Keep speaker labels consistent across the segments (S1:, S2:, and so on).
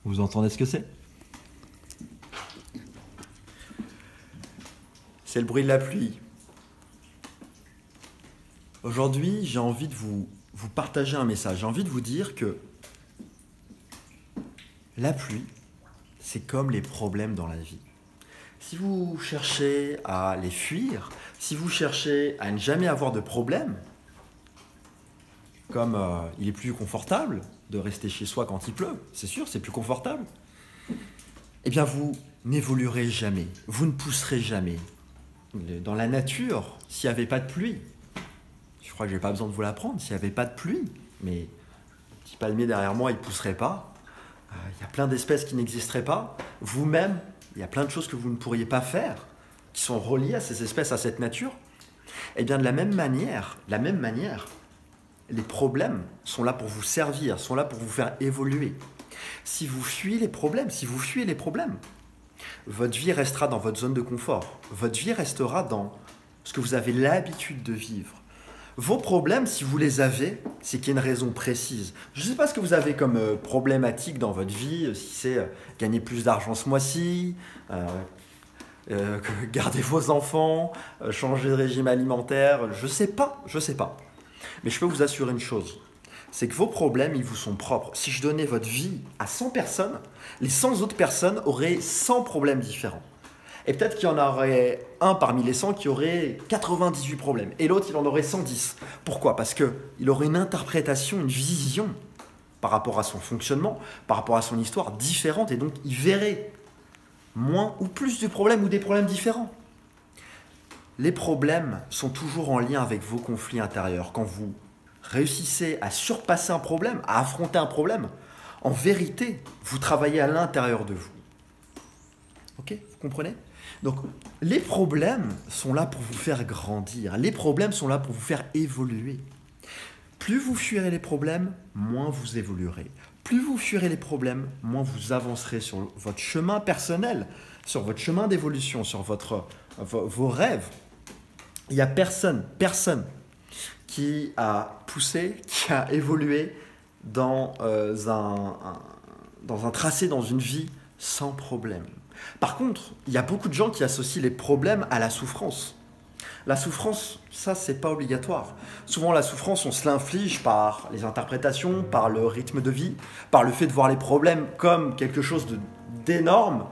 S1: Vous entendez ce que c'est?
S2: C'est le bruit de la pluie. Aujourd'hui, j'ai envie de vous partager un message. J'ai envie de vous dire que la pluie, c'est comme les problèmes dans la vie. Si vous cherchez à les fuir, si vous cherchez à ne jamais avoir de problème, comme il est plus confortable de rester chez soi quand il pleut, c'est sûr, c'est plus confortable, eh bien vous n'évoluerez jamais, vous ne pousserez jamais. Dans la nature, s'il n'y avait pas de pluie, je crois que je n'ai pas besoin de vous l'apprendre, s'il n'y avait pas de pluie, mais le petit palmier derrière moi, il ne pousserait pas, il y a plein d'espèces qui n'existeraient pas, vous-même, il y a plein de choses que vous ne pourriez pas faire, qui sont reliées à ces espèces, à cette nature. Eh bien de la même manière, les problèmes sont là pour vous servir, sont là pour vous faire évoluer. Si vous fuyez les problèmes, votre vie restera dans votre zone de confort. Votre vie restera dans ce que vous avez l'habitude de vivre. Vos problèmes, si vous les avez, c'est qu'il y a une raison précise. Je ne sais pas ce que vous avez comme problématique dans votre vie, si c'est gagner plus d'argent ce mois-ci, garder vos enfants, changer de régime alimentaire, je sais pas. Mais je peux vous assurer une chose, c'est que vos problèmes, ils vous sont propres. Si je donnais votre vie à 100 personnes, les 100 autres personnes auraient 100 problèmes différents. Et peut-être qu'il y en aurait un parmi les 100 qui aurait 98 problèmes, et l'autre, il en aurait 110. Pourquoi? Parce qu'il aurait une interprétation, une vision par rapport à son fonctionnement, par rapport à son histoire différente, et donc il verrait moins ou plus de problèmes ou des problèmes différents. Les problèmes sont toujours en lien avec vos conflits intérieurs. Quand vous réussissez à surpasser un problème, à affronter un problème, en vérité, vous travaillez à l'intérieur de vous. Ok? Vous comprenez? Donc, les problèmes sont là pour vous faire grandir. Les problèmes sont là pour vous faire évoluer. Plus vous fuirez les problèmes, moins vous évoluerez. Plus vous fuirez les problèmes, moins vous avancerez sur votre chemin personnel, sur votre chemin d'évolution, sur vos rêves. Il n'y a personne qui a poussé, qui a évolué dans un tracé, dans une vie sans problème. Par contre, il y a beaucoup de gens qui associent les problèmes à la souffrance. La souffrance, ça, c'est pas obligatoire. Souvent, la souffrance, on se l'inflige par les interprétations, par le rythme de vie, par le fait de voir les problèmes comme quelque chose d'énorme.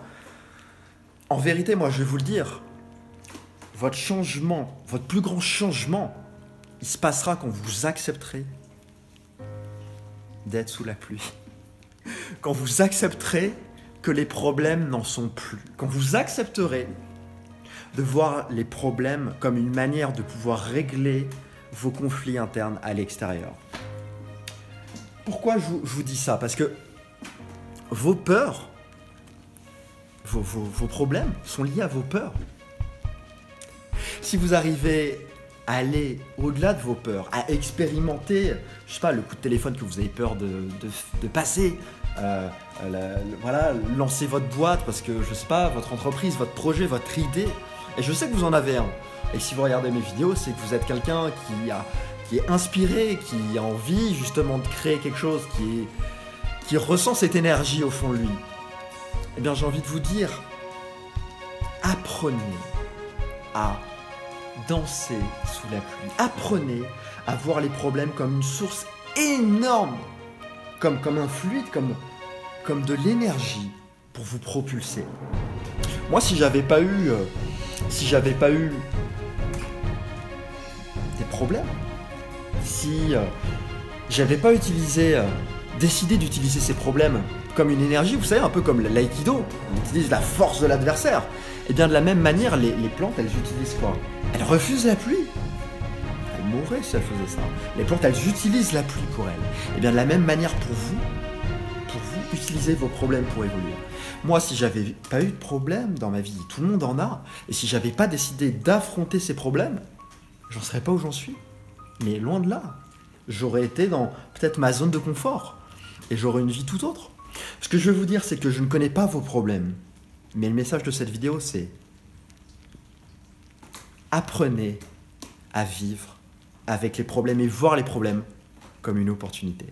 S2: En vérité, moi, je vais vous le dire, votre changement, votre plus grand changement, il se passera quand vous accepterez d'être sous la pluie. Quand vous accepterez que les problèmes n'en sont plus. Quand vous accepterez de voir les problèmes comme une manière de pouvoir régler vos conflits internes à l'extérieur. Pourquoi je vous dis ça? Parce que vos peurs, vos problèmes sont liés à vos peurs. Si vous arrivez à aller au-delà de vos peurs, à expérimenter, je sais pas, le coup de téléphone que vous avez peur de passer, voilà, lancer votre boîte parce que, je sais pas, votre entreprise, votre projet, votre idée, et je sais que vous en avez un. Et si vous regardez mes vidéos, c'est que vous êtes quelqu'un qui est inspiré, qui a envie justement de créer quelque chose, qui ressent cette énergie au fond de lui. Eh bien, j'ai envie de vous dire, apprenez à danser sous la pluie. Apprenez à voir les problèmes comme une source énorme, comme un fluide, comme de l'énergie pour vous propulser. Moi, si j'avais pas eu des problèmes, si j'avais pas décidé d'utiliser ces problèmes comme une énergie, vous savez, un peu comme l'aïkido, on utilise la force de l'adversaire, et bien de la même manière, les plantes, elles utilisent quoi? Elles refusent la pluie. Elles mourraient si elles faisaient ça. Les plantes, elles utilisent la pluie pour elles. Et bien de la même manière pour vous, utilisez vos problèmes pour évoluer. Moi, si j'avais pas eu de problème dans ma vie, tout le monde en a, et si j'avais pas décidé d'affronter ces problèmes, j'en serais pas où j'en suis. Mais loin de là. J'aurais été dans peut-être ma zone de confort, et j'aurais une vie tout autre. Ce que je veux vous dire, c'est que je ne connais pas vos problèmes. Mais le message de cette vidéo, c'est apprenez à vivre avec les problèmes et voir les problèmes comme une opportunité.